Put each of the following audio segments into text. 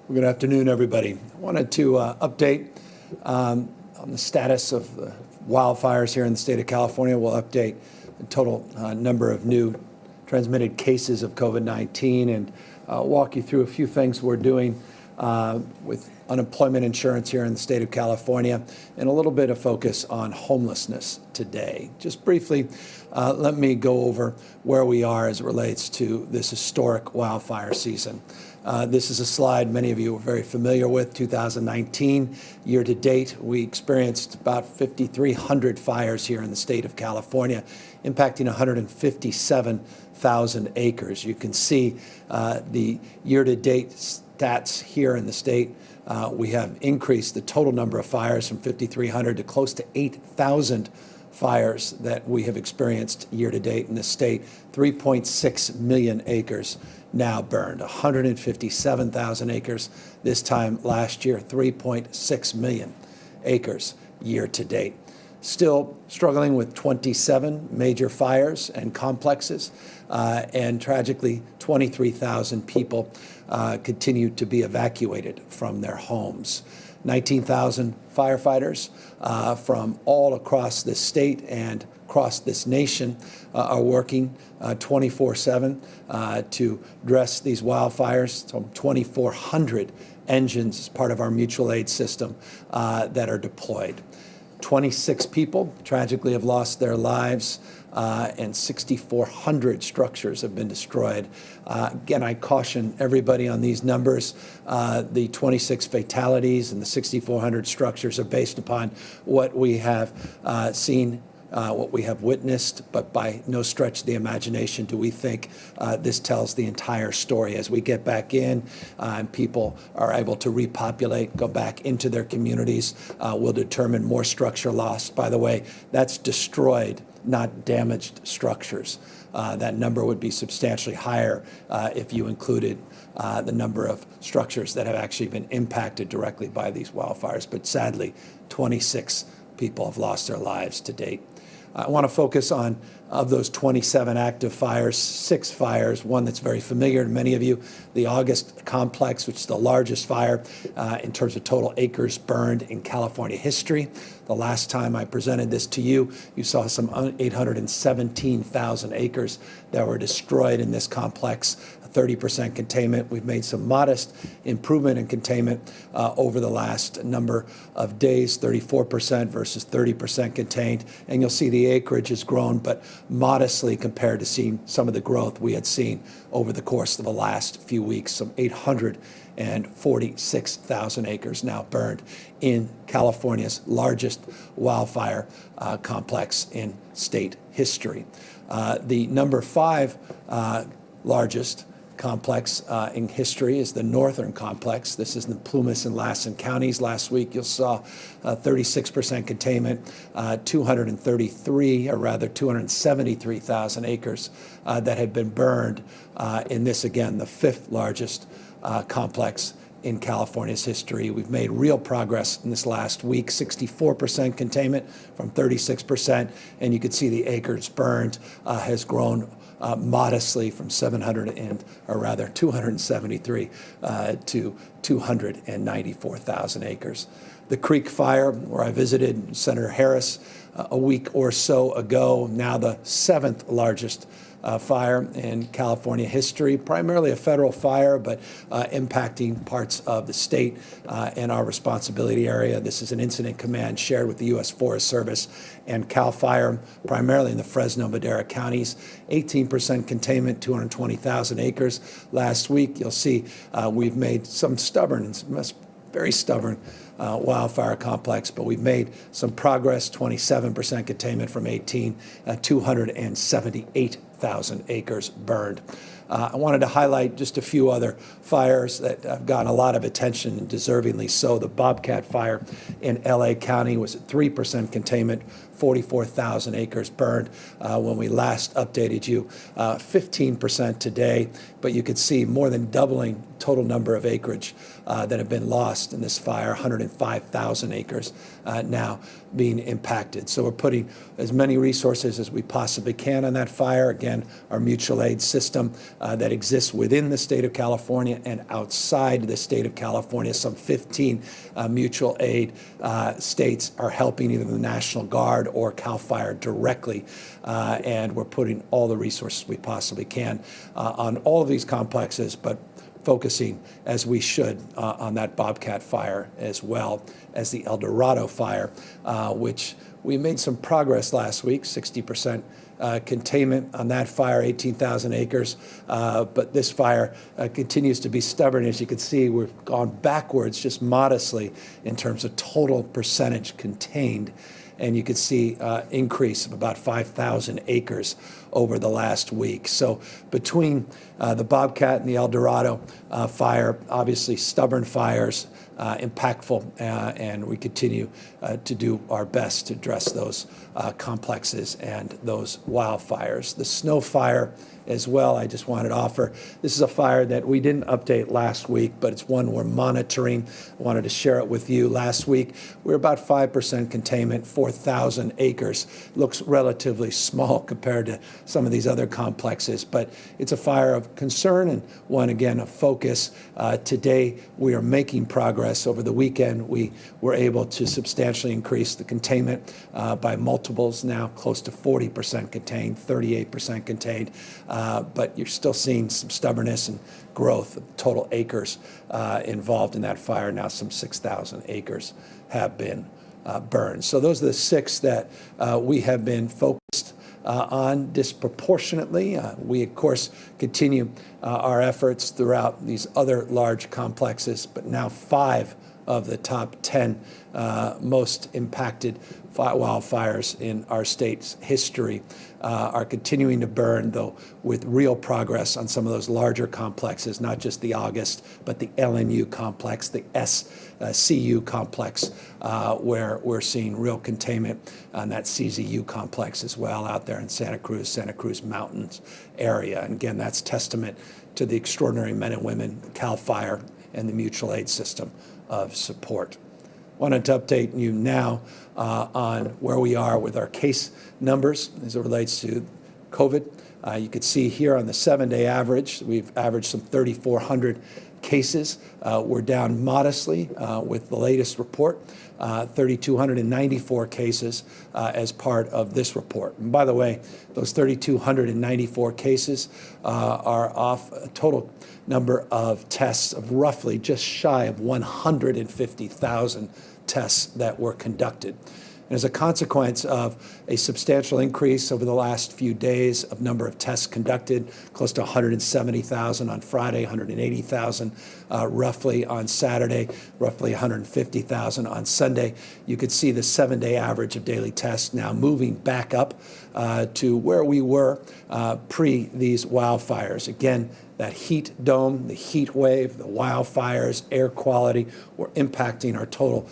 Well, good afternoon, everybody. I wanted to update on the status of the wildfires here in the state of California. We'll update the total number of new transmitted cases of COVID-19 and walk you through a few things we're doing with unemployment insurance here in the state of California, and a little bit of focus on homelessness today. Just briefly, let me go over where we are as it relates to this historic wildfire season. This is a slide many of you are very familiar with. 2019, year to date, we experienced about 5,300 fires here in the state of California, impacting 157,000 acres. You can see the year to date stats here in the state. We have increased the total number of fires from 5,300 to close to 8,000 fires that we have experienced year to date in the state. 3.6 million acres now burned, 157,000 acres this time last year, 3.6 million acres year to date. Still struggling with 27 major fires and complexes, and tragically 23,000 people continue to be evacuated from their homes. 19,000 firefighters from all across this state and across this nation are working 24/7 to address these wildfires. So 2,400 engines as part of our mutual aid system that are deployed. 26 people tragically have lost their lives, and 6,400 structures have been destroyed. Again, I caution everybody on these numbers. The 26 fatalities and the 6,400 structures are based upon what we have seen, what we have witnessed, but by no stretch of the imagination do we think this tells the entire story. As we get back in and people are able to repopulate, go back into their communities, we'll determine more structure lost. By the way, that's destroyed, not damaged structures. That number would be substantially higher if you included the number of structures that have actually been impacted directly by these wildfires. But sadly, 26 people have lost their lives to date. I want to focus on, of those 27 active fires, 6 fires, one that's very familiar to many of you, the August complex, which is the largest fire in terms of total acres burned in California history. The last time I presented this to you, you saw some 817,000 acres that were destroyed in this complex. 30% containment. We've made some modest improvement in containment over the last number of days, 34% versus 30% contained. And you'll see the acreage has grown, but modestly compared to seeing some of the growth we had seen over the course of the last few weeks, some 846,000 acres now burned in California's largest wildfire complex in state history. The number 5 largest complex in history is the northern complex. This is in Plumas and Lassen counties. Last week you saw 36% containment, 273,000 acres that had been burned in this, again, the 5th largest complex in California's history. We've made real progress in this last week, 64% containment from 36%, and you can see the acres burned has grown modestly from 273 to 294,000 acres. The Creek Fire, where I visited Senator Harris a week or so ago, now the 7th largest fire in California history, primarily a federal fire, but impacting parts of the state and our responsibility area. This is an incident command shared with the U.S. Forest Service and CAL FIRE, primarily in the Fresno, Madera counties. 18% containment, 220,000 acres. Last week, you'll see we've made some very stubborn wildfire complex, but we've made some progress, 27% containment from 18, 278,000 acres burned. I wanted to highlight just a few other fires that have gotten a lot of attention, and deservingly so. The Bobcat Fire in LA County was at 3% containment, 44,000 acres burned. When we last updated you, 15% today, but you could see more than doubling total number of acreage that have been lost in this fire, 105,000 acres now being impacted. So we're putting as many resources as we possibly can on that fire. Again, our mutual aid system that exists within the state of California and outside the state of California. Some 15 mutual aid states are helping either the National Guard or CAL FIRE directly, and we're putting all the resources we possibly can on all of these complexes, but focusing, as we should, on that Bobcat fire as well as the El Dorado fire, which we made some progress last week, 60% containment on that fire, 18,000 acres. But this fire continues to be stubborn. As you can see, we've gone backwards just modestly in terms of total percentage contained. And you can see increase of about 5,000 acres over the last week. So between the Bobcat and the El Dorado fire, obviously stubborn fires, impactful, and we continue to do our best to address those complexes and those wildfires. The snow fire as well, I just wanted to offer. This is a fire that we didn't update last week, but it's one we're monitoring. I wanted to share it with you. Last week, we were about 5% containment, 4,000 acres. Looks relatively small compared to some of these other complexes, but it's a fire of concern and one, again, of focus. Today, we are making progress. Over the weekend, we were able to substantially increase the containment by multiples, now close to 40% contained, 38% contained. But you're still seeing some stubbornness and growth of total acres involved in that fire. Now some 6,000 acres have been burned. So those are the 6 that we have been focused on disproportionately. We, of course, continue our efforts throughout these other large complexes, but now 5 of the top 10 most impacted wildfires in our state's history are continuing to burn, though with real progress on some of those larger complexes, not just the August, but the LNU complex, the SCU complex, where we're seeing real containment on that CZU complex as well out there in Santa Cruz Mountains area. And again, that's testament to the extraordinary men and women, CAL FIRE, and the mutual aid system of support. Wanted to update you now on where we are with our case numbers as it relates to COVID. You can see here on the 7-day average, we've averaged some 3,400 cases. We're down modestly with the latest report, 3,294 cases as part of this report. And by the way, those 3,294 cases are off a total number of tests of roughly just shy of 150,000 tests that were conducted. And as a consequence of a substantial increase over the last few days of number of tests conducted, close to 170,000 on Friday, 180,000 roughly on Saturday, roughly 150,000 on Sunday, you could see the 7-day average of daily tests now moving back up to where we were pre these wildfires. Again, that heat dome, the heat wave, the wildfires, air quality were impacting our total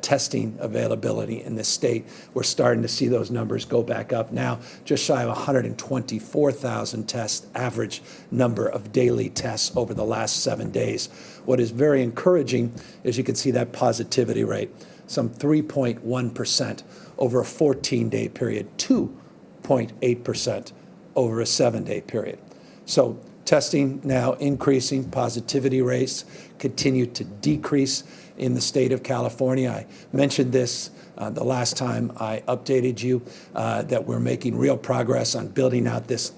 testing availability in the state. We're starting to see those numbers go back up now, just shy of 124,000 tests, average number of daily tests over the last 7 days. What is very encouraging is you can see that positivity rate, some 3.1% over a 14-day period, 2.8% over a 7-day period. So testing now increasing, positivity rates continue to decrease in the state of California. I mentioned this the last time I updated you, that we're making real progress on building out this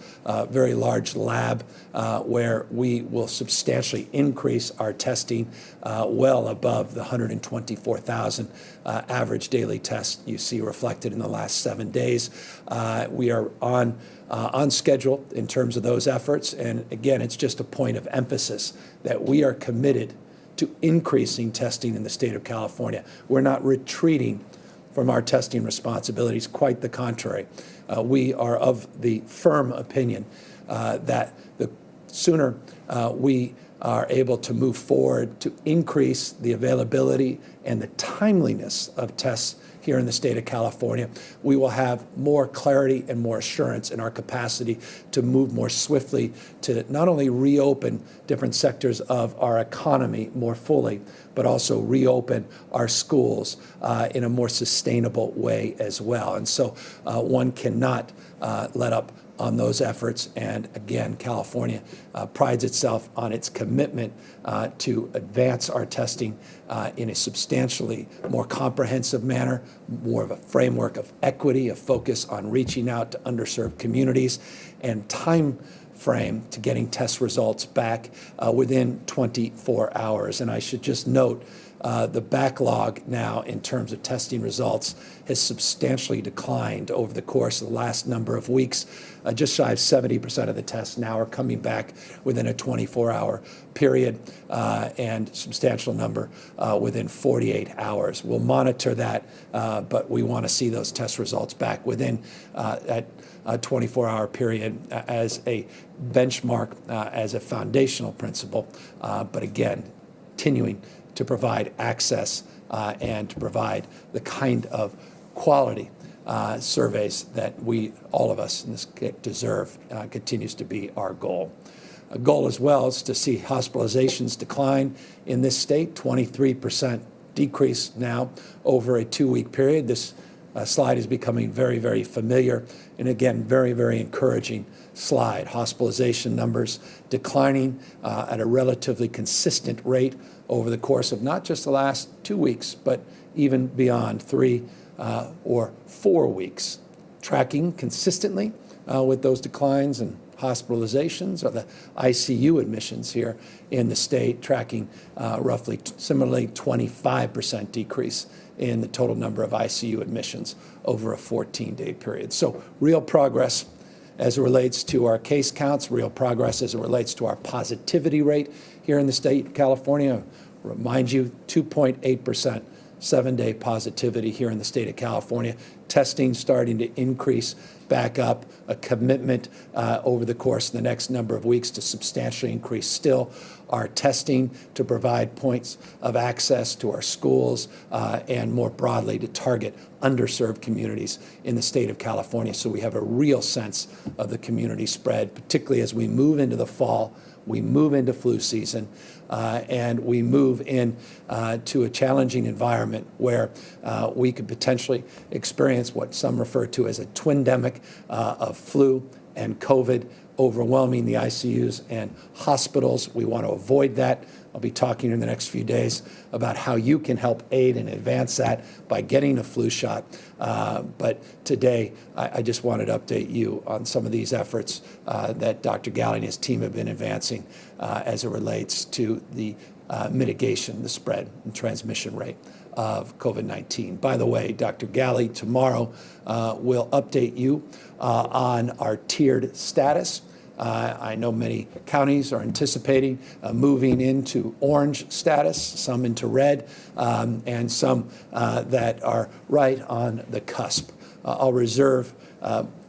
very large lab where we will substantially increase our testing well above the 124,000 average daily tests you see reflected in the last 7 days. We are on schedule in terms of those efforts. And again, it's just a point of emphasis that we are committed to increasing testing in the state of California. We're not retreating from our testing responsibilities, quite the contrary. We are of the firm opinion that the sooner we are able to move forward to increase the availability and the timeliness of tests here in the state of California, we will have more clarity and more assurance in our capacity to move more swiftly to not only reopen different sectors of our economy more fully, but also reopen our schools in a more sustainable way as well. And so one cannot let up on those efforts. And again, California prides itself on its commitment to advance our testing in a substantially more comprehensive manner, more of a framework of equity, a focus on reaching out to underserved communities, and time frame to getting test results back within 24 hours. And I should just note the backlog now in terms of testing results has substantially declined over the course of the last number of weeks. Just shy of 70% of the tests now are coming back within a 24-hour period, and substantial number within 48 hours. We'll monitor that, but we want to see those test results back within that 24-hour period as a benchmark, as a foundational principle, but again, continuing to provide access and to provide the kind of quality surveys that we, all of us in this deserve, continues to be our goal. A goal as well is to see hospitalizations decline in this state, 23% decrease now over a 2-week period. This slide is becoming very, very familiar, and again, very, very encouraging slide. Hospitalization numbers declining at a relatively consistent rate over the course of not just the last 2 weeks, but even beyond 3 or 4 weeks. Tracking consistently with those declines in hospitalizations or the ICU admissions here in the state, tracking roughly similarly 25% decrease in the total number of ICU admissions over a 14-day period. So real progress as it relates to our case counts, real progress as it relates to our positivity rate here in the state of California. Remind you, 2.8% 7-day positivity here in the state of California. Testing starting to increase back up, a commitment over the course of the next number of weeks to substantially increase still our testing to provide points of access to our schools and more broadly to target underserved communities in the state of California. So we have a real sense of the community spread, particularly as we move into the fall, we move into flu season, and we move in to a challenging environment where we could potentially experience what some refer to as a twindemic of flu and COVID overwhelming the ICUs and hospitals. We want to avoid that. I'll be talking in the next few days about how you can help aid and advance that by getting a flu shot. But today, I just wanted to update you on some of these efforts that Dr. Galley and his team have been advancing as it relates to the mitigation, the spread and transmission rate of COVID-19. By the way, Dr. Galley tomorrow will update you on our tiered status. I know many counties are anticipating moving into orange status, some into red, and some that are right on the cusp. I'll reserve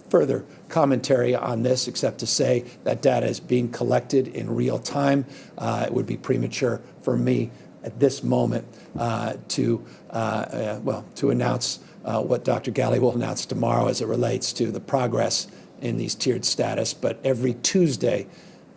further commentary on this, except to say that data is being collected in real time. It would be premature for me at this moment to announce what Dr. Galley will announce tomorrow as it relates to the progress in these tiered status. But every Tuesday,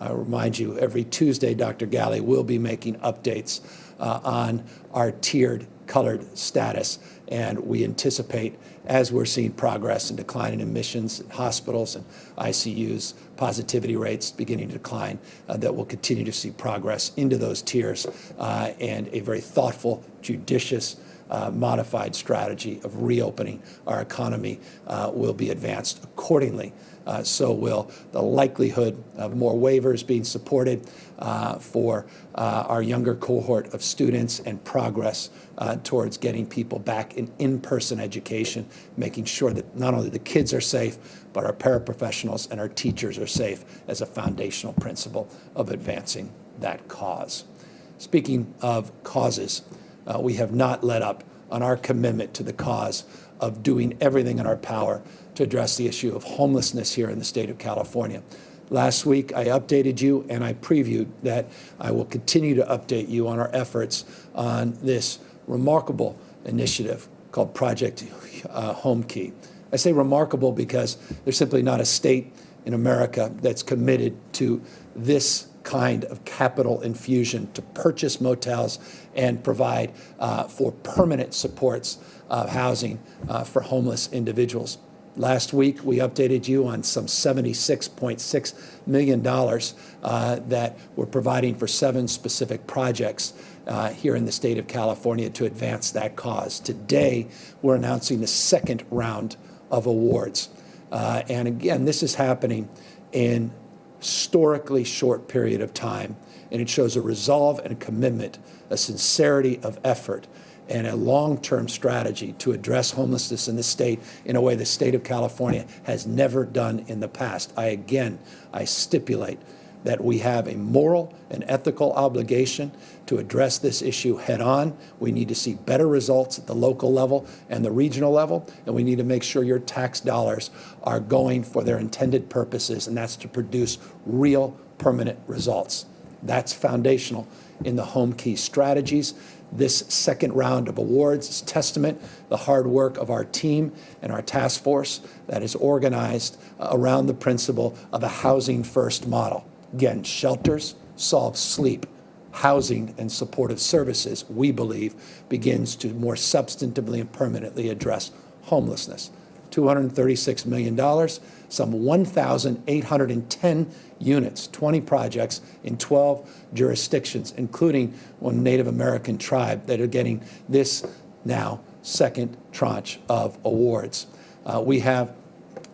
I remind you, every Tuesday, Dr. Galley will be making updates on our tiered colored status. And we anticipate, as we're seeing progress in declining admissions in hospitals and ICUs, positivity rates beginning to decline, that we'll continue to see progress into those tiers and a very thoughtful, judicious, modified strategy of reopening our economy will be advanced accordingly. So will the likelihood of more waivers being supported for our younger cohort of students and progress towards getting people back in-person education, making sure that not only the kids are safe, but our paraprofessionals and our teachers are safe as a foundational principle of advancing that cause. Speaking of causes, we have not let up on our commitment to the cause of doing everything in our power to address the issue of homelessness here in the state of California. Last week, I updated you and I previewed that I will continue to update you on our efforts on this remarkable initiative called Project Home Key. I say remarkable because there's simply not a state in America that's committed to this kind of capital infusion to purchase motels and provide for permanent supports of housing for homeless individuals. Last week, we updated you on some $76.6 million that we're providing for 7 specific projects here in the state of California to advance that cause. Today, we're announcing the second round of awards. And again, this is happening in historically short period of time, and it shows a resolve and a commitment, a sincerity of effort, and a long-term strategy to address homelessness in the state in a way the state of California has never done in the past. I stipulate that we have a moral and ethical obligation to address this issue head-on. We need to see better results at the local level and the regional level, and we need to make sure your tax dollars are going for their intended purposes, and that's to produce real permanent results. That's foundational in the Home Key strategies. This second round of awards is testament to the hard work of our team and our task force that is organized around the principle of a housing-first model. Again, shelters solve sleep. Housing and supportive services, we believe, begins to more substantively and permanently address homelessness. $236 million, some 1,810 units, 20 projects in 12 jurisdictions, including one Native American tribe that are getting this now second tranche of awards. We have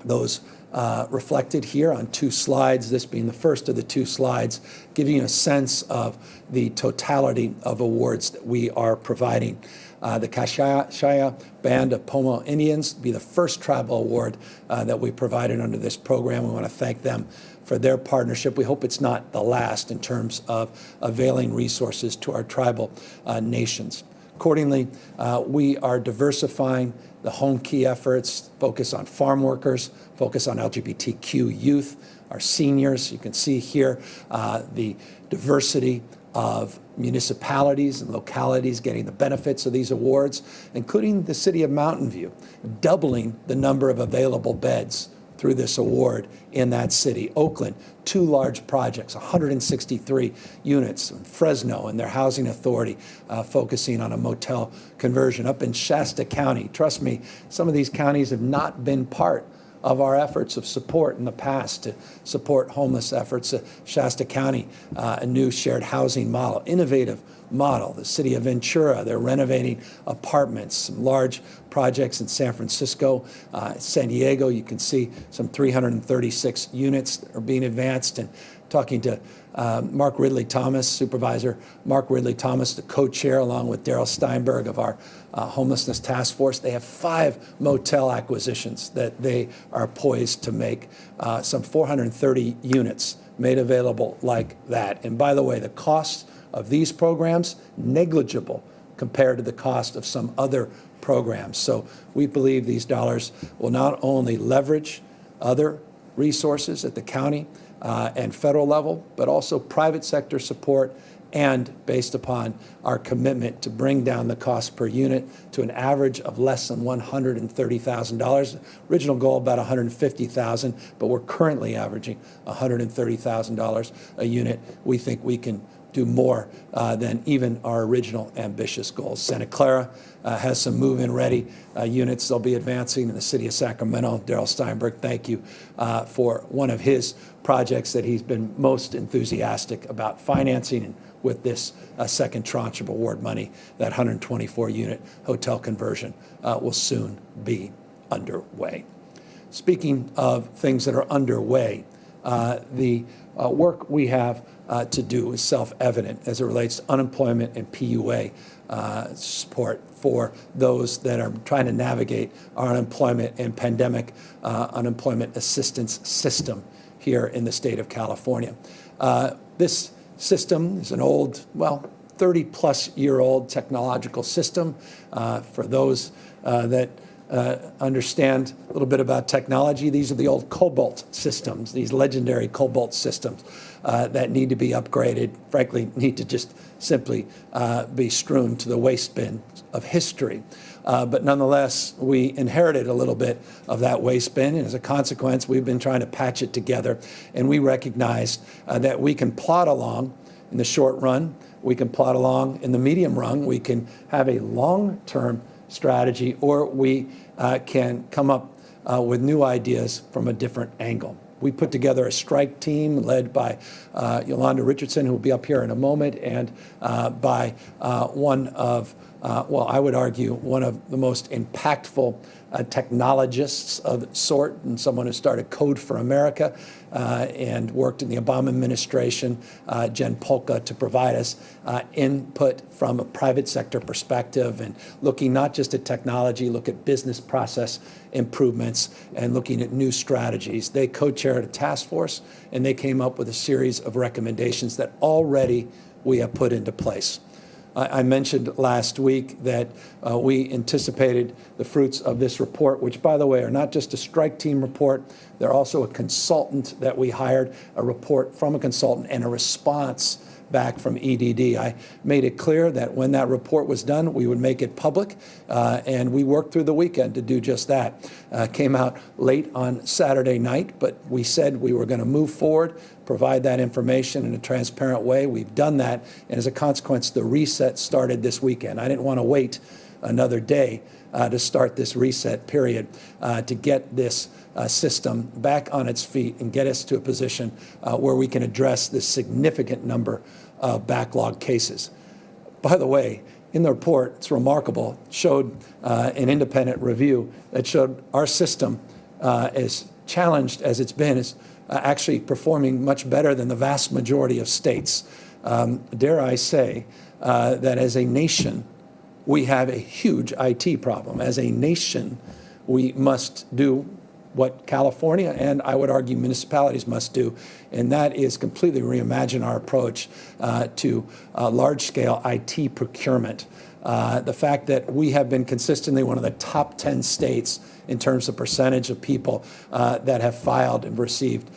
those reflected here on 2 slides, this being the first of the 2 slides, giving you a sense of the totality of awards that we are providing. The Kashaya Band of Pomo Indians be the first tribal award that we provided under this program. We want to thank them for their partnership. We hope it's not the last in terms of availing resources to our tribal nations. Accordingly, we are diversifying the Home Key efforts, focus on farm workers, focus on LGBTQ youth, our seniors. You can see here the diversity of municipalities and localities getting the benefits of these awards, including the city of Mountain View, doubling the number of available beds through this award in that city. Oakland, 2 large projects, 163 units. In Fresno and their housing authority focusing on a motel conversion. Up in Shasta County, trust me, some of these counties have not been part of our efforts of support in the past to support homeless efforts. Shasta County, a new shared housing model, innovative model. The city of Ventura, they're renovating apartments, some large projects in San Francisco. San Diego, you can see some 336 units that are being advanced. And talking to Mark Ridley Thomas, Supervisor Mark Ridley Thomas, the co-chair, along with Daryl Steinberg of our homelessness task force. They have 5 motel acquisitions that they are poised to make, some 430 units made available like that. And by the way, the cost of these programs, negligible compared to the cost of some other programs. So we believe these dollars will not only leverage other resources at the county and federal level, but also private sector support, and based upon our commitment to bring down the cost per unit to an average of less than $130,000. Original goal about $150,000, but we're currently averaging $130,000 a unit. We think we can do more than even our original ambitious goals. Santa Clara has some move-in ready units they'll be advancing in the city of Sacramento. Daryl Steinberg, thank you for one of his projects that he's been most enthusiastic about financing, and with this second tranche of award money, that 124-unit hotel conversion will soon be underway. Speaking of things that are underway, the work we have to do is self-evident as it relates to unemployment and PUA support for those that are trying to navigate our unemployment and pandemic unemployment assistance system here in the state of California. This system is an old, 30-plus-year-old technological system. For those that understand a little bit about technology, these are the old Cobalt systems, these legendary Cobalt systems that need to be upgraded, frankly, need to just simply be strewn to the waste bin of history. But nonetheless, we inherited a little bit of that waste bin, and as a consequence, we've been trying to patch it together, and we recognized that we can plod along in the short run, we can plod along in the medium run, we can have a long-term strategy, or we can come up with new ideas from a different angle. We put together a strike team led by Yolanda Richardson, who will be up here in a moment, and by one of, well, I would argue, one of the most impactful technologists of sort, and someone who started Code for America and worked in the Obama administration, Jen Polka, to provide us input from a private sector perspective and looking not just at technology, look at business process improvements and looking at new strategies. They co-chaired a task force and they came up with a series of recommendations that already we have put into place. I mentioned last week that we anticipated the fruits of this report, which, by the way, are not just a strike team report. They're also a consultant that we hired, a report from a consultant, and a response back from EDD. I made it clear that when that report was done, we would make it public, and we worked through the weekend to do just that. Came out late on Saturday night, but we said we were going to move forward, provide that information in a transparent way. We've done that, and as a consequence, the reset started this weekend. I didn't want to wait another day to start this reset period to get this system back on its feet and get us to a position where we can address this significant number of backlog cases. By the way, in the report, it's remarkable, showed an independent review that showed our system, as challenged as it's been, is actually performing much better than the vast majority of states. Dare I say that as a nation, we have a huge IT problem. As a nation, we must do what California and I would argue municipalities must do, and that is completely reimagine our approach to large-scale IT procurement. The fact that we have been consistently one of the top 10 states in terms of percentage of people that have filed and received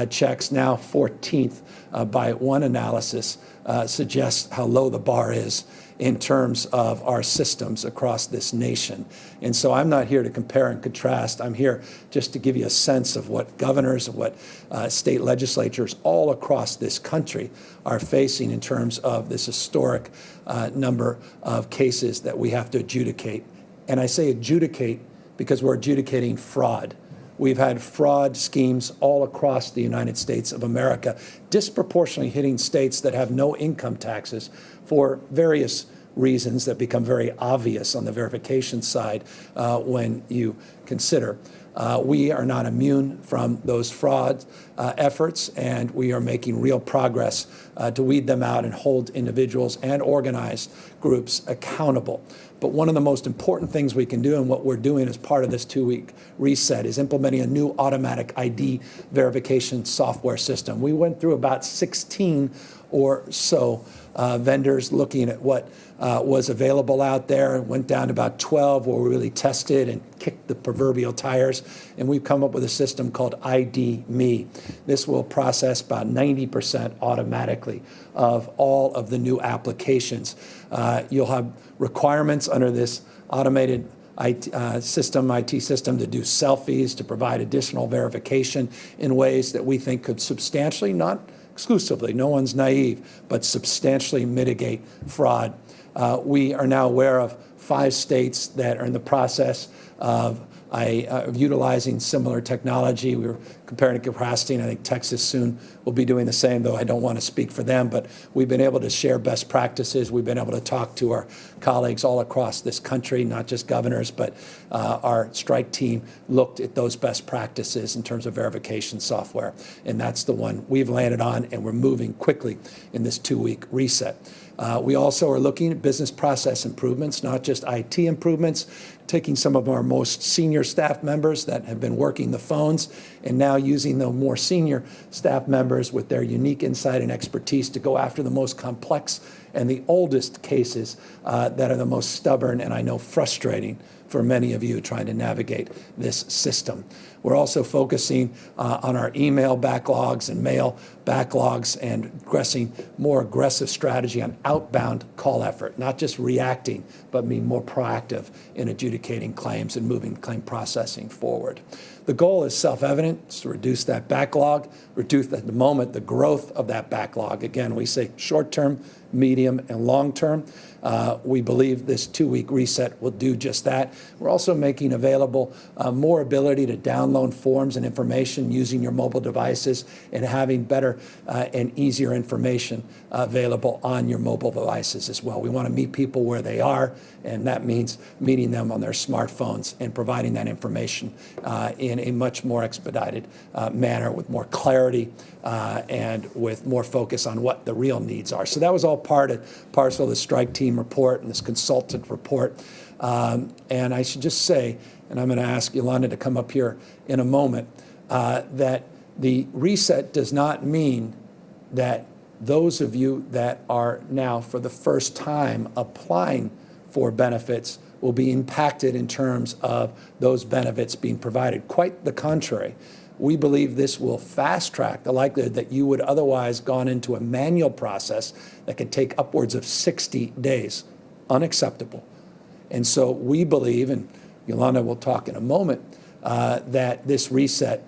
checks, now 14th by one analysis, suggests how low the bar is in terms of our systems across this nation. And so I'm not here to compare and contrast. I'm here just to give you a sense of what governors and what state legislatures all across this country are facing in terms of this historic number of cases that we have to adjudicate. And I say adjudicate because we're adjudicating fraud. We've had fraud schemes all across the United States of America, disproportionately hitting states that have no income taxes for various reasons that become very obvious on the verification side when you consider. We are not immune from those fraud efforts, and we are making real progress to weed them out and hold individuals and organized groups accountable. But one of the most important things we can do, and what we're doing as part of this 2-week reset, is implementing a new automatic ID verification software system. We went through about 16 or so vendors looking at what was available out there, and went down to about 12 where we really tested and kicked the proverbial tires, and we've come up with a system called ID.me. This will process about 90% automatically of all of the new applications. You'll have requirements under this automated IT system to do selfies, to provide additional verification in ways that we think could substantially, not exclusively, no one's naive, but substantially mitigate fraud. We are now aware of 5 states that are in the process of utilizing similar technology. We were comparing and contrasting. I think Texas soon will be doing the same, though I don't want to speak for them. But we've been able to share best practices. We've been able to talk to our colleagues all across this country, not just governors, but our strike team looked at those best practices in terms of verification software. And that's the one we've landed on, and we're moving quickly in this 2-week reset. We also are looking at business process improvements, not just IT improvements, taking some of our most senior staff members that have been working the phones and now using the more senior staff members with their unique insight and expertise to go after the most complex and the oldest cases that are the most stubborn and I know frustrating for many of you trying to navigate this system. We're also focusing on our email backlogs and mail backlogs and addressing more aggressive strategy on outbound call effort, not just reacting, but being more proactive in adjudicating claims and moving claim processing forward. The goal is self-evident. It's to reduce that backlog, reduce at the moment the growth of that backlog. Again, we say short-term, medium, and long-term. We believe this 2-week reset will do just that. We're also making available more ability to download forms and information using your mobile devices and having better and easier information available on your mobile devices as well. We want to meet people where they are, and that means meeting them on their smartphones and providing that information in a much more expedited manner with more clarity and with more focus on what the real needs are. So that was all part and parcel of the strike team report and this consultant report. And I should just say, and I'm going to ask Yolanda to come up here in a moment, that the reset does not mean that those of you that are now for the first time applying for benefits will be impacted in terms of those benefits being provided. Quite the contrary. We believe this will fast track the likelihood that you would otherwise gone into a manual process that could take upwards of 60 days. Unacceptable. And so we believe, and Yolanda will talk in a moment, that this reset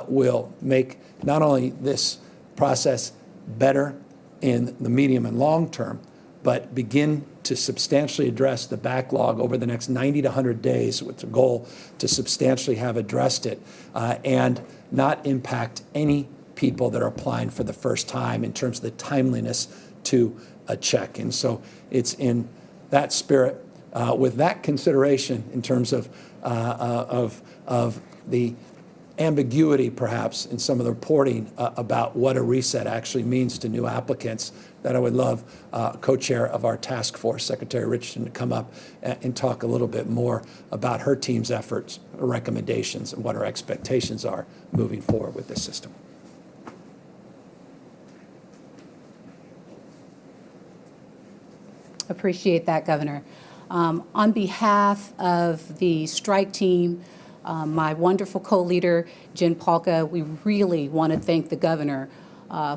will make not only this process better in the medium and long term, but begin to substantially address the backlog over the next 90 to 100 days with the goal to substantially have addressed it and not impact any people that are applying for the first time in terms of the timeliness to a check. And so it's in that spirit, with that consideration in terms of the ambiguity perhaps in some of the reporting about what a reset actually means to new applicants, that I would love co-chair of our task force, Secretary Richardson, to come up and talk a little bit more about her team's efforts, her recommendations, and what her expectations are moving forward with this system. Appreciate that, Governor. On behalf of the strike team, my wonderful co-leader, Jen Paulka, we really want to thank the governor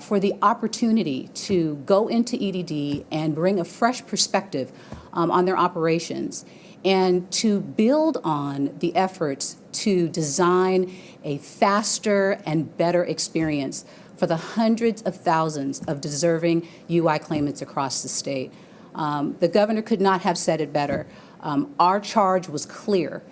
for the opportunity to go into EDD and bring a fresh perspective on their operations and to build on the efforts to design a faster and better experience for the hundreds of thousands of deserving UI claimants across the state. The governor could not have said it better. Our charge was clear.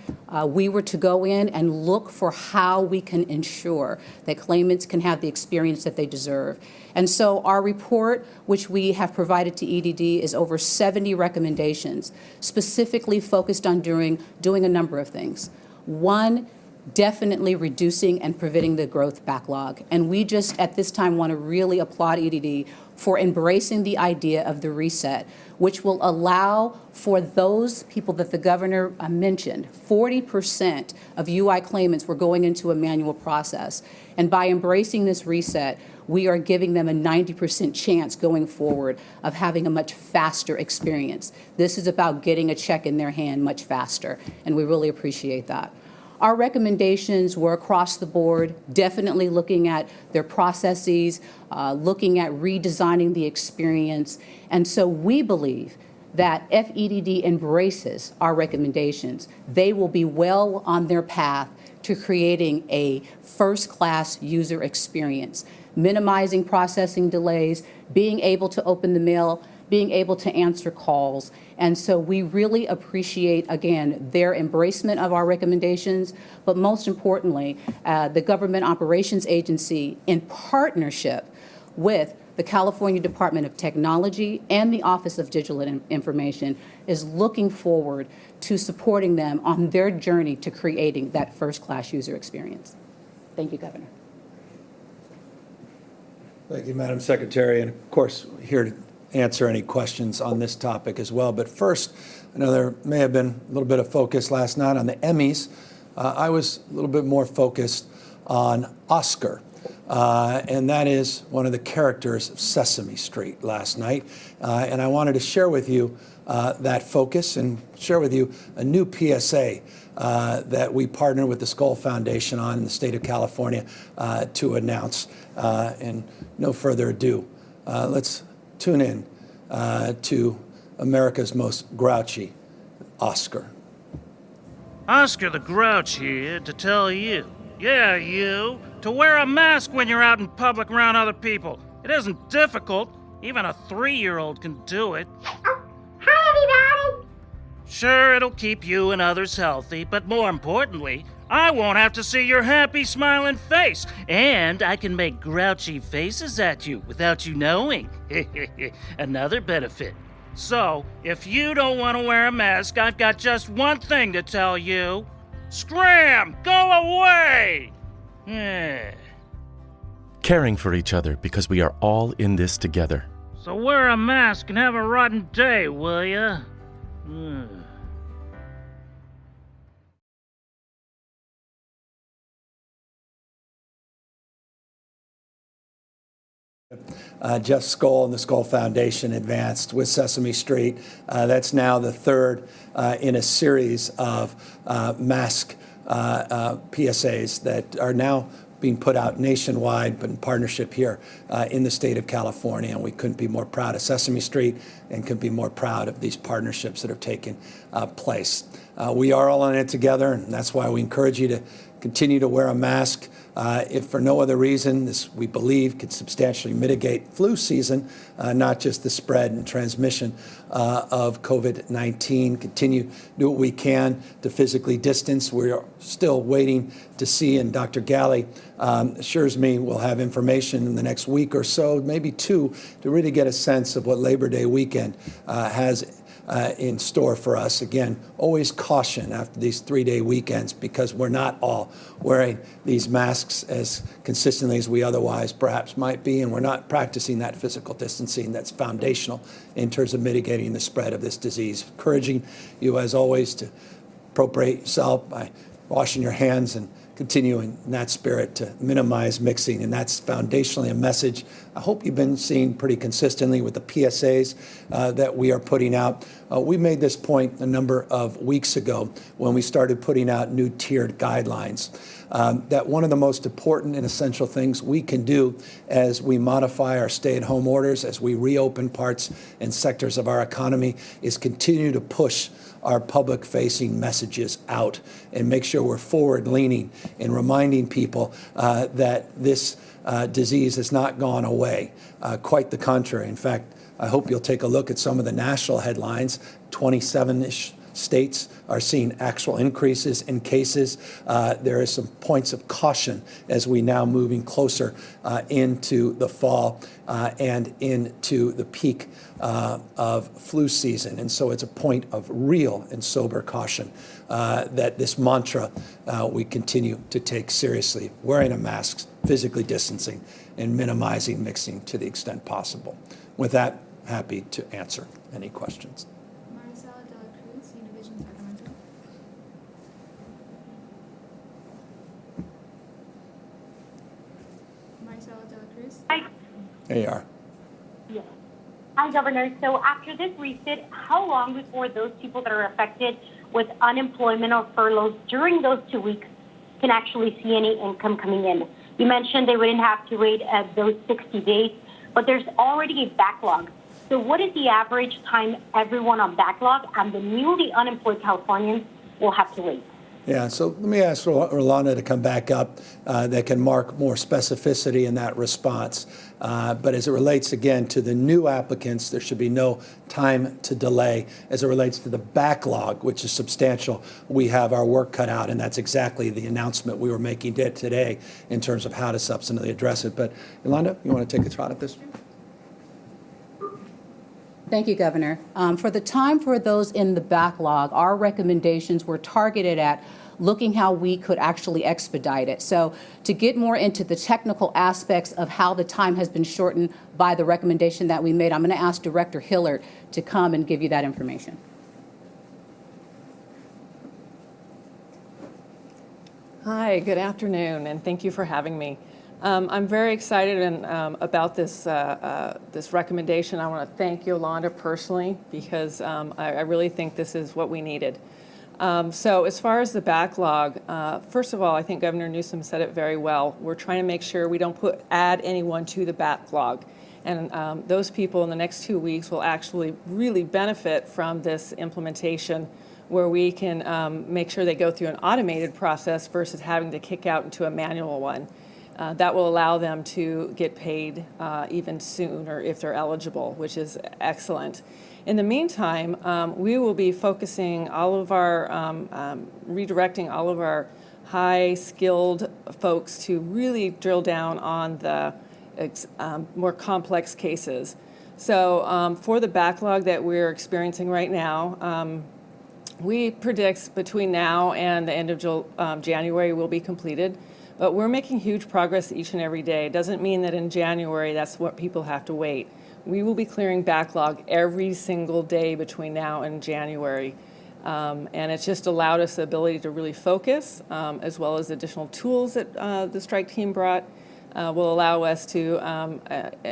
We were to go in and look for how we can ensure that claimants can have the experience that they deserve. And so our report, which we have provided to EDD, is over 70 recommendations, specifically focused on doing a number of things. One, definitely reducing and preventing the growth backlog. And we just, at this time, want to really applaud EDD for embracing the idea of the reset, which will allow for those people that the governor mentioned. 40% of UI claimants were going into a manual process. And by embracing this reset, we are giving them a 90% chance going forward of having a much faster experience. This is about getting a check in their hand much faster, and we really appreciate that. Our recommendations were across the board, definitely looking at their processes, looking at redesigning the experience. And so we believe that if EDD embraces our recommendations, they will be well on their path to creating a first-class user experience, minimizing processing delays, being able to open the mail, being able to answer calls. And so we really appreciate, again, their embracement of our recommendations, but most importantly, the Government Operations Agency, in partnership with the California Department of Technology and the Office of Digital Information, is looking forward to supporting them on their journey to creating that first-class user experience. Thank you, Governor. Thank you, Madam Secretary, and of course, here to answer any questions on this topic as well. But first, I know there may have been a little bit of focus last night on the Emmys. I was a little bit more focused on Oscar, and that is one of the characters of Sesame Street last night. And I wanted to share with you that focus and share with you a new PSA that we partner with the Skoll Foundation on in the state of California to announce. And no further ado, let's tune in to America's most grouchy, Oscar. Oscar the Grouch here to tell you, yeah, you, to wear a mask when you're out in public around other people. It isn't difficult. Even a 3-year-old can do it. Hi, Sure, it'll keep you and others healthy, but more importantly, I won't have to see your happy, smiling face, and I can make grouchy faces at you without you knowing. Another benefit. So, if you don't want to wear a mask, I've got just one thing to tell you. Scram! Go away! Caring for each other because we are all in this together. So wear a mask and have a rotten day, will ya? Jeff Skoll and the Skoll Foundation advanced with Sesame Street. That's now the third in a series of mask PSAs that are now being put out nationwide, but in partnership here in the state of California. And we couldn't be more proud of Sesame Street and couldn't be more proud of these partnerships that have taken place. We are all in it together, and that's why we encourage you to continue to wear a mask. If for no other reason, this, we believe, could substantially mitigate flu season, not just the spread and transmission of COVID-19. Continue to do what we can to physically distance. We're still waiting to see, and Dr. Galley assures me we'll have information in the next week or so, maybe two, to really get a sense of what Labor Day weekend has in store for us. Again, always caution after these 3-day weekends because we're not all wearing these masks as consistently as we otherwise perhaps might be, and we're not practicing that physical distancing that's foundational in terms of mitigating the spread of this disease. Encouraging you, as always, to appropriate yourself by washing your hands and continuing in that spirit to minimize mixing, and that's foundationally a message I hope you've been seeing pretty consistently with the PSAs that we are putting out. We made this point a number of weeks ago when we started putting out new tiered guidelines, that one of the most important and essential things we can do as we modify our stay-at-home orders, as we reopen parts and sectors of our economy, is continue to push our public-facing messages out and make sure we're forward-leaning in reminding people that this disease has not gone away. Quite the contrary. In fact, I hope you'll take a look at some of the national headlines. 27-ish states are seeing actual increases in cases. There are some points of caution as we now moving closer into the fall and into the peak of flu season. And so it's a point of real and sober caution that this mantra we continue to take seriously, wearing a mask, physically distancing, and minimizing mixing to the extent possible. With that, happy to answer any questions. Hi. There you are. Yes. Hi, Governor. So after this reset, how long before those people that are affected with unemployment or furloughs during those 2 weeks can actually see any income coming in? You mentioned they wouldn't have to wait those 60 days, but there's already a backlog. So what is the average time everyone on backlog and the newly unemployed Californians will have to wait? Yeah, so let me ask Rolanda to come back up that can mark more specificity in that response. But as it relates, again, to the new applicants, there should be no time to delay. As it relates to the backlog, which is substantial, we have our work cut out, and that's exactly the announcement we were making today in terms of how to substantively address it. But Yolanda, you want to take a shot at this? Thank you, Governor. For the time for those in the backlog, our recommendations were targeted at looking how we could actually expedite it. So to get more into the technical aspects of how the time has been shortened by the recommendation that we made, I'm going to ask Director Hillard to come and give you that information. Hi, good afternoon, and thank you for having me. I'm very excited about this this recommendation. I want to thank Yolanda personally because I really think this is what we needed. So as far as the backlog, first of all, I think Governor Newsom said it very well. We're trying to make sure we don't add anyone to the backlog. And those people in the next 2 weeks will actually really benefit from this implementation where we can make sure they go through an automated process versus having to kick out into a manual one. that will allow them to get paid even sooner if they're eligible, which is excellent. In the meantime, we will be focusing all of our, redirecting all of our high-skilled folks to really drill down on the more complex cases. So for the backlog that we're experiencing right now, we predict between now and the end of January will be completed, but we're making huge progress each and every day. It doesn't mean that in January that's what people have to wait. We will be clearing backlog every single day between now and January. And it's just allowed us the ability to really focus, as well as additional tools that the strike team brought will allow us to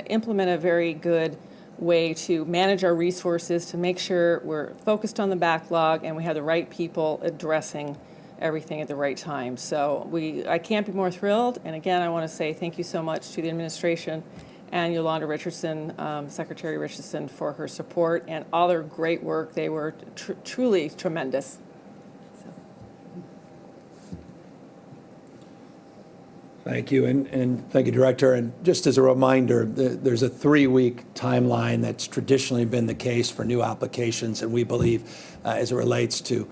implement a very good way to manage our resources to make sure we're focused on the backlog and we have the right people addressing everything at the right time. So I can't be more thrilled. And again, I want to say thank you so much to the administration and Yolanda Richardson, Secretary Richardson, for her support and all their great work. They were truly tremendous. Thank you, and thank you, Director. And just as a reminder, there's a 3-week timeline that's traditionally been the case for new applications, and we believe as it relates to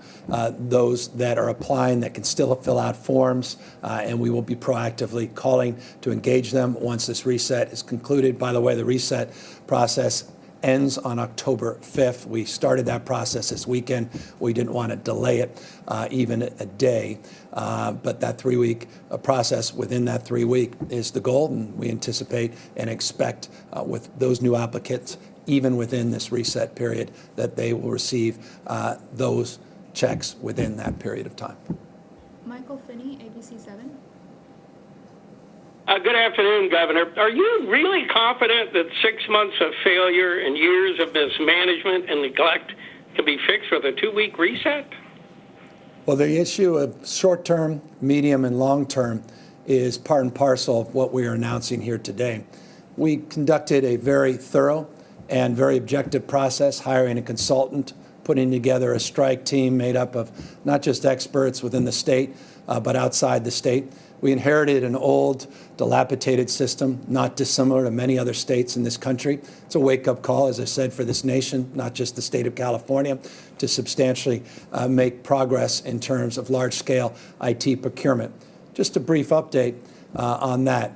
those that are applying that can still fill out forms, and we will be proactively calling to engage them once this reset is concluded. By the way, the reset process ends on October 5th. We started that process this weekend. We didn't want to delay it even a day. But that 3-week process, within that 3-week is the goal, and we anticipate and expect with those new applicants, even within this reset period, that they will receive those checks within that period of time. Michael Finney, ABC 7. Good afternoon, Governor. Are you really confident that 6 months of failure and years of mismanagement and neglect can be fixed with a 2-week reset? Well, the issue of short-term, medium, and long-term is part and parcel of what we are announcing here today. We conducted a very thorough and very objective process, hiring a consultant, putting together a strike team made up of not just experts within the state, but outside the state. We inherited an old, dilapidated system, not dissimilar to many other states in this country. It's a wake-up call, as I said, for this nation, not just the state of California, to substantially make progress in terms of large-scale IT procurement. Just a brief update on that.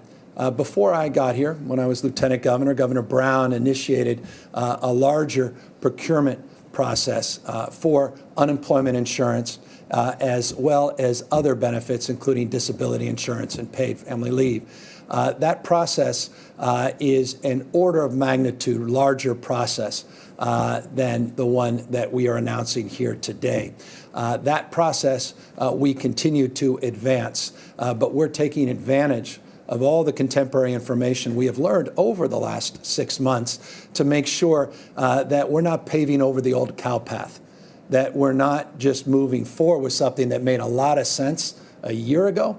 Before I got here, when I was Lieutenant Governor, Governor Brown initiated a larger procurement process for unemployment insurance, as well as other benefits, including disability insurance and paid family leave. That process is an order of magnitude larger process than the one that we are announcing here today. That process we continue to advance, but we're taking advantage of all the contemporary information we have learned over the last 6 months to make sure that we're not paving over the old cow path, that we're not just moving forward with something that made a lot of sense a year ago,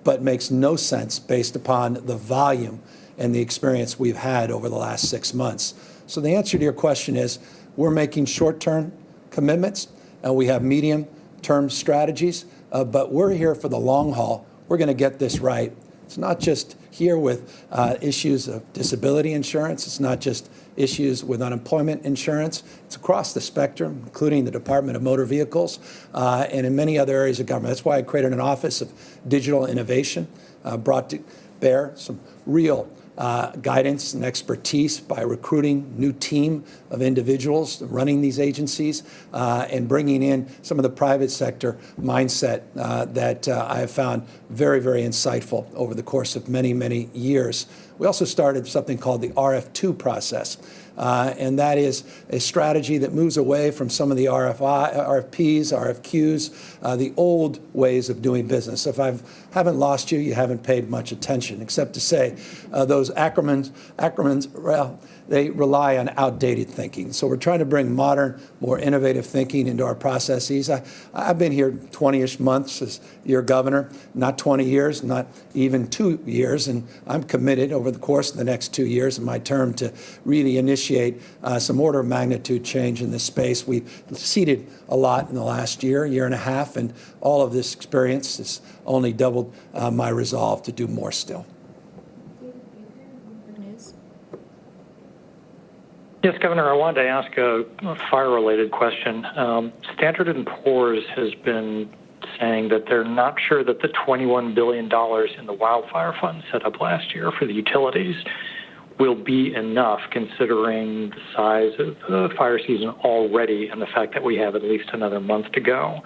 but makes no sense based upon the volume and the experience we've had over the last 6 months. So the answer to your question is we're making short-term commitments, and we have medium-term strategies, but we're here for the long haul. We're going to get this right. It's not just here with issues of disability insurance. It's not just issues with unemployment insurance. It's across the spectrum, including the Department of Motor Vehicles and in many other areas of government. That's why I created an Office of Digital Innovation, brought to bear some real guidance and expertise by recruiting new team of individuals running these agencies and bringing in some of the private sector mindset that I have found very, very insightful over the course of many, many years. We also started something called the RF2 process. And that is a strategy that moves away from some of the RFPs, RFQs, the old ways of doing business. If I haven't lost you, you haven't paid much attention, except to say those acronyms, well, they rely on outdated thinking. So we're trying to bring modern, more innovative thinking into our processes. I've been here 20-ish months as your governor, not 20 years, not even 2 years, and I'm committed over over the course of the next 2 years in my term to really initiate some order of magnitude change in this space. We've seeded a lot in the last year and a half, and all of this experience has only doubled my resolve to do more still. News. Yes, Governor, I wanted to ask a fire-related question. Standard & Poor's has been saying that they're not sure that the $21 billion in the wildfire fund set up last year for the utilities will be enough, considering the size of the fire season already and the fact that we have at least another month to go.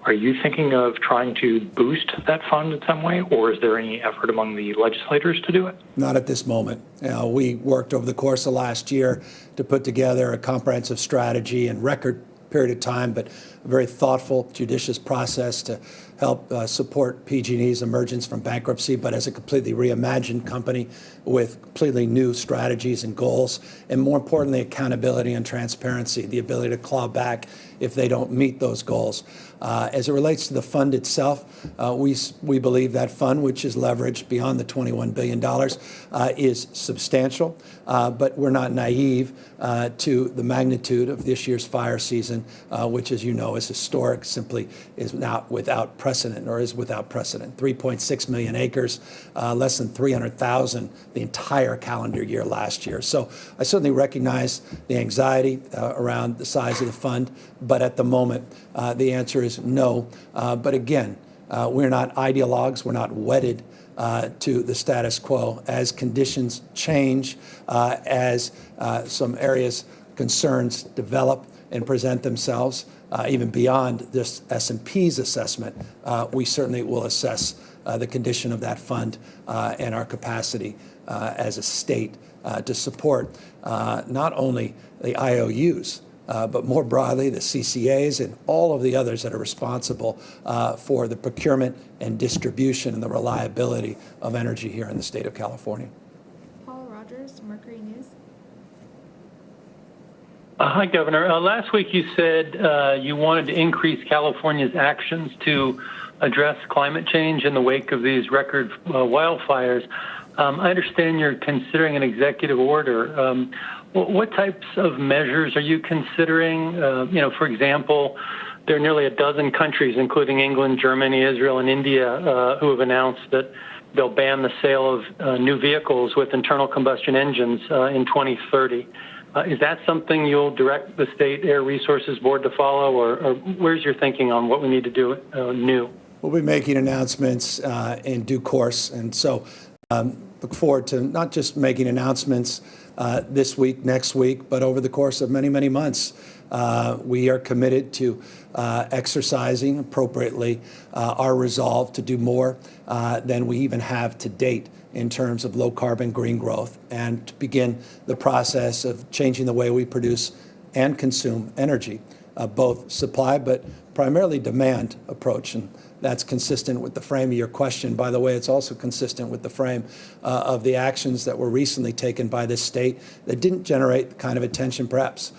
Are you thinking of trying to boost that fund in some way, or is there any effort among the legislators to do it? Not at this moment. We worked over the course of last year to put together a comprehensive strategy in record period of time, but a very thoughtful, judicious process to help support PG&E's emergence from bankruptcy, but as a completely reimagined company with completely new strategies and goals, and more importantly, accountability and transparency, the ability to claw back if they don't meet those goals. As it relates to the fund itself, we believe that fund, which is leveraged beyond the $21 billion, is substantial, but we're not naive to the magnitude of this year's fire season, which, as you know, is historic, simply is not without precedent, or is without precedent. 3.6 million acres, less than 300,000 the entire calendar year last year. So I certainly recognize the anxiety around the size of the fund, but at the moment, the answer is no. But again, we're not ideologues. We're not wedded to the status quo. As conditions change, as some areas concerns develop and present themselves, even beyond this S&P's assessment, we certainly will assess the condition of that fund and our capacity as a state to support not only the IOUs, but more broadly the CCAs and all of the others that are responsible for the procurement and distribution and the reliability of energy here in the state of California. Paul Rogers, Mercury News. Hi, Governor. Last week you said you wanted to increase California's actions to address climate change in the wake of these record wildfires. I understand you're considering an executive order. What types of measures are you considering? For example, there are nearly a dozen countries, including England, Germany, Israel, and India, who have announced that they'll ban the sale of new vehicles with internal combustion engines in 2030. Is that something you'll direct the State Air Resources Board to follow, or where's your thinking on what we need to do new? We'll be making announcements in due course, and so look forward to not just making announcements this week, next week, but over the course of many, many months. We are committed to exercising appropriately our resolve to do more than we even have to date in terms of low carbon green growth, and to begin the process of changing the way we produce and consume energy, both supply but primarily demand approach. And that's consistent with the frame of your question. By the way, it's also consistent with the frame of the actions that were recently taken by this state that didn't generate the kind of attention perhaps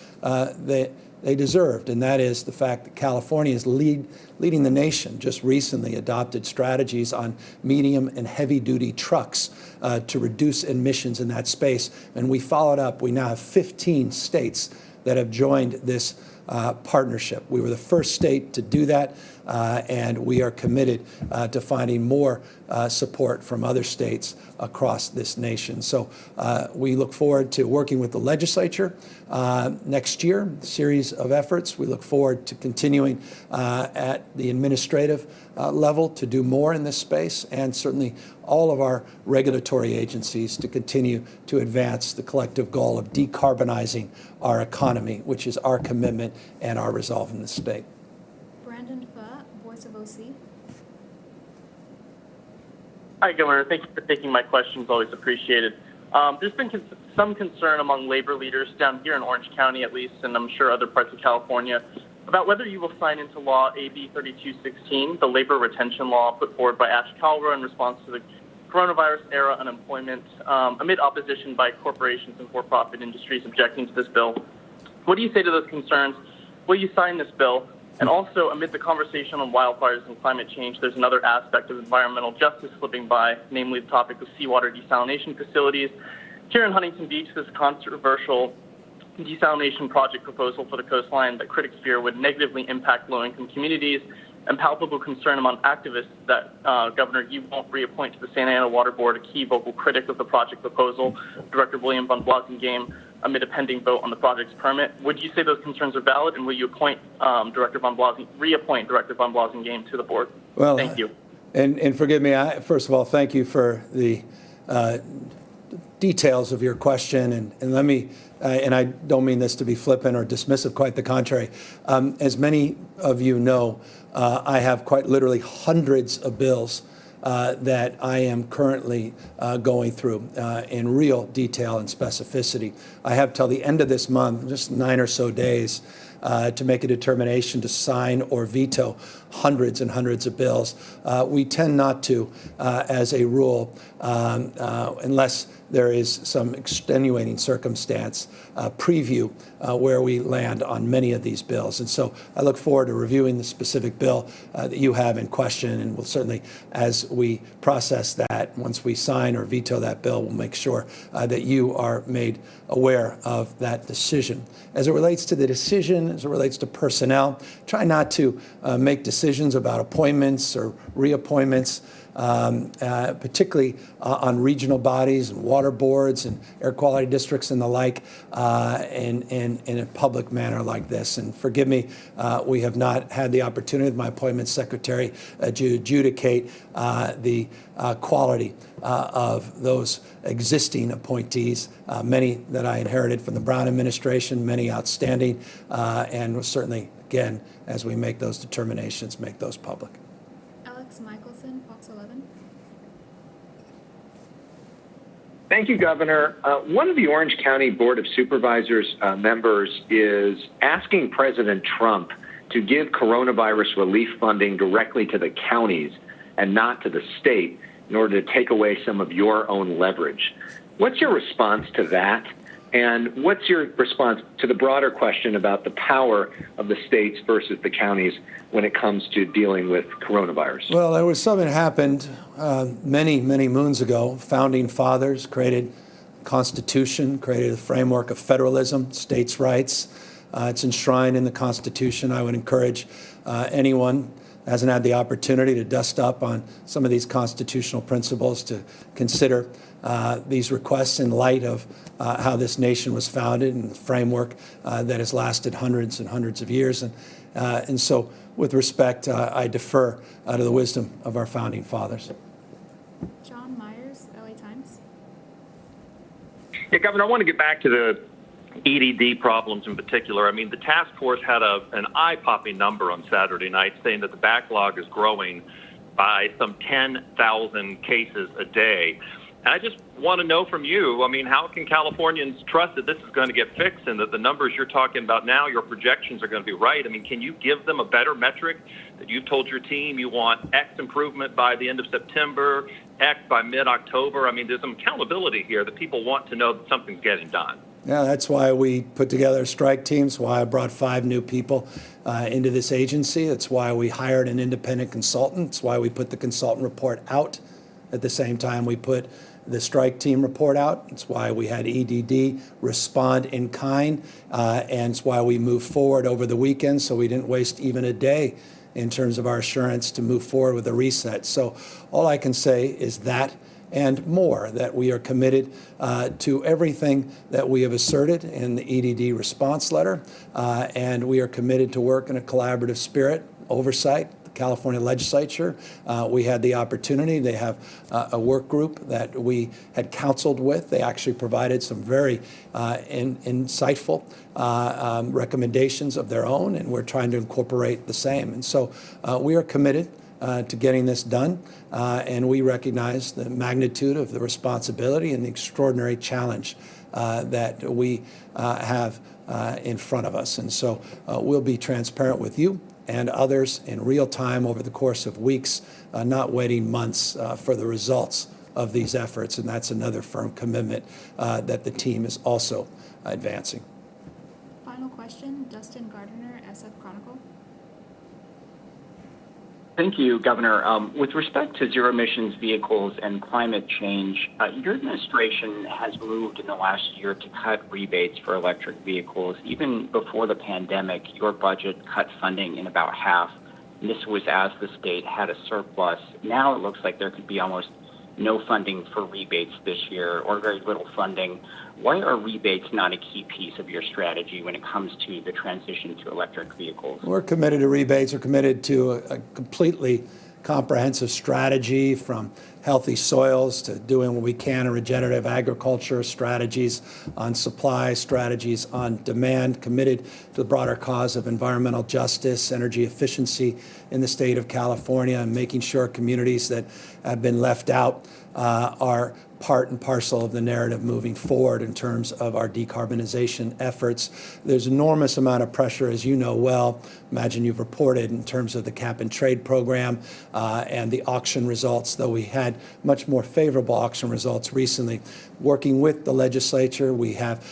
they deserved, and that is the fact that California is leading the nation. Just recently adopted strategies on medium and heavy-duty trucks to reduce emissions in that space, and we followed up. We now have 15 states that have joined this partnership. We were the first state to do that, and we are committed to finding more support from other states across this nation. So we look forward to working with the legislature next year, a series of efforts. We look forward to continuing at the administrative level to do more in this space, and certainly all of our regulatory agencies to continue to advance the collective goal of decarbonizing our economy, which is our commitment and our resolve in this state. Brandon Pha, Voice of OC. Hi, Governor. Thank you for taking my questions. Always appreciated. There's been some concern among labor leaders down here in Orange County, at least, and I'm sure other parts of California, about whether you will sign into law AB 3216, the labor retention law put forward by Ash Kalra in response to the coronavirus-era unemployment, amid opposition by corporations and for-profit industries objecting to this bill. What do you say to those concerns? Will you sign this bill? And also, amid the conversation on wildfires and climate change, there's another aspect of environmental justice slipping by, namely the topic of seawater desalination facilities. Here in Huntington Beach, this controversial desalination project proposal for the coastline that critics fear would negatively impact low-income communities, and palpable concern among activists that, Governor, you won't reappoint to the Santa Ana Water Board a key vocal critic of the project proposal, Director William von Blasingame, amid a pending vote on the project's permit. Would you say those concerns are valid, and will you reappoint Director von Blasingame to the board? Well, thank you. And forgive me, first of all, thank you for the details of your question, and let me, and I don't mean this to be flippant or dismissive, quite the contrary. As many of you know, I have quite literally hundreds of bills that I am currently going through in real detail and specificity. I have till the end of this month, just 9 or so days, to make a determination to sign or veto hundreds and hundreds of bills. We tend not to, as a rule, unless there is some extenuating circumstance, preview where we land on many of these bills. And so I look forward to reviewing the specific bill that you have in question, and we'll certainly, as we process that, once we sign or veto that bill, we'll make sure that you are made aware of that decision. As it relates to the decision, as it relates to personnel, try not to make decisions about appointments or reappointments, particularly on regional bodies and water boards and air quality districts and the like, in a public manner like this. And forgive me, we have not had the opportunity with my appointment secretary to adjudicate the quality of those existing appointees, many that I inherited from the Brown administration, many outstanding, and we'll certainly, again, as we make those determinations, make those public. Alex Michelson, Fox 11. Thank you, Governor. One of the Orange County Board of Supervisors members is asking President Trump to give coronavirus relief funding directly to the counties and not to the state in order to take away some of your own leverage. What's your response to that? And what's your response to the broader question about the power of the states versus the counties when it comes to dealing with coronavirus? Well, there was something that happened many, many moons ago. Founding fathers created a constitution, created a framework of federalism, states' rights. It's enshrined in the Constitution. I would encourage anyone who hasn't had the opportunity to dust up on some of these constitutional principles to consider these requests in light of how this nation was founded and the framework that has lasted hundreds and hundreds of years. And so, with respect, I defer to the wisdom of our founding fathers. John Myers, LA Times. Yeah, Governor, I want to get back to the EDD problems in particular. I mean, the task force had an eye-popping number on Saturday night saying that the backlog is growing by some 10,000 cases a day. And I just want to know from you, I mean, how can Californians trust that this is going to get fixed and that the numbers you're talking about now, your projections are going to be right? I mean, can you give them a better metric that you've told your team you want X improvement by the end of September, X by mid-October? I mean, there's some accountability here that people want to know that something's getting done. Yeah, that's why we put together strike teams, why I brought 5 new people into this agency. That's why we hired an independent consultant. It's why we put the consultant report out at the same time we put the strike team report out. It's why we had EDD respond in kind, and it's why we moved forward over the weekend so we didn't waste even a day in terms of our assurance to move forward with a reset. So all I can say is that and more, that we are committed to everything that we have asserted in the EDD response letter, and we are committed to work in a collaborative spirit, oversight. California legislature, we had the opportunity. They have a work group that we had counseled with. They actually provided some very insightful recommendations of their own, and we're trying to incorporate the same. And so we are committed to getting this done, and we recognize the magnitude of the responsibility and the extraordinary challenge that we have in front of us. And so we'll be transparent with you and others in real time over the course of weeks, not waiting months for the results of these efforts. And that's another firm commitment that the team is also advancing. Final question, Dustin Gardner, SF Chronicle. Thank you, Governor. With respect to zero emissions vehicles and climate change, your administration has moved in the last year to cut rebates for electric vehicles. Even before the pandemic, your budget cut funding in about half. And this was as the state had a surplus. Now it looks like there could be almost no funding for rebates this year, or very little funding. Why are rebates not a key piece of your strategy when it comes to the transition to electric vehicles? We're committed to rebates. We're committed to a completely comprehensive strategy, from healthy soils to doing what we can in regenerative agriculture, strategies on supply, strategies on demand, committed to the broader cause of environmental justice, energy efficiency in the state of California, and making sure communities that have been left out are part and parcel of the narrative moving forward in terms of our decarbonization efforts. There's enormous amount of pressure, as you know well, imagine you've reported, in terms of the cap and trade program and the auction results, though we had much more favorable auction results recently. Working with the legislature, we have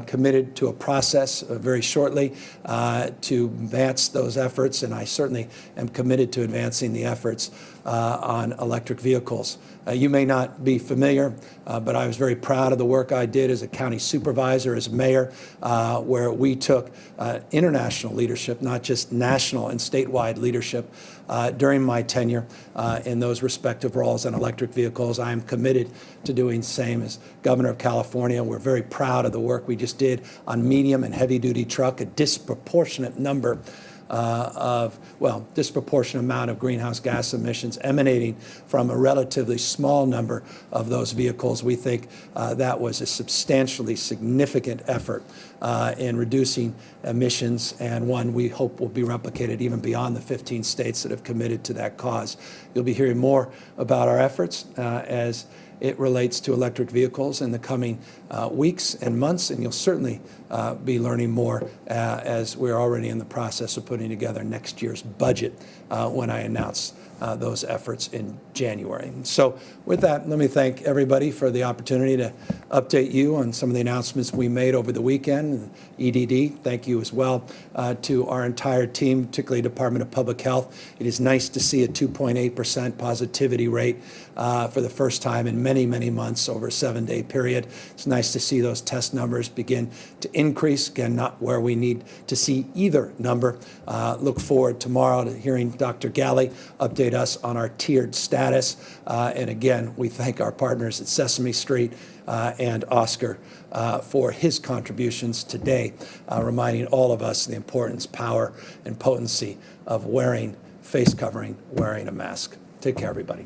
committed to a process very shortly to advance those efforts, and I certainly am committed to advancing the efforts on electric vehicles. You may not be familiar, but I was very proud of the work I did as a county supervisor, as mayor, where we took international leadership, not just national and statewide leadership, during my tenure in those respective roles on electric vehicles. I am committed to doing the same as Governor of California. We're very proud of the work we just did on medium and heavy-duty truck, a disproportionate disproportionate amount of greenhouse gas emissions emanating from a relatively small number of those vehicles. We think that was a substantially significant effort in reducing emissions, and one we hope will be replicated even beyond the 15 states that have committed to that cause. You'll be hearing more about our efforts as it relates to electric vehicles in the coming weeks and months, and you'll certainly be learning more as we're already in the process of putting together next year's budget when I announce those efforts in January. So with that, let me thank everybody for the opportunity to update you on some of the announcements we made over the weekend. EDD, thank you as well to our entire team, particularly Department of Public Health. It is nice to see a 2.8% positivity rate for the first time in many, many months over a 7-day period. It's nice to see those test numbers begin to increase. Again, not where we need to see either number. Look forward tomorrow to hearing Dr. Galley update us on our tiered status. And again, we thank our partners at Sesame Street and Oscar for his contributions today, reminding all of us the importance, power, and potency of wearing face covering, wearing a mask. Take care, everybody.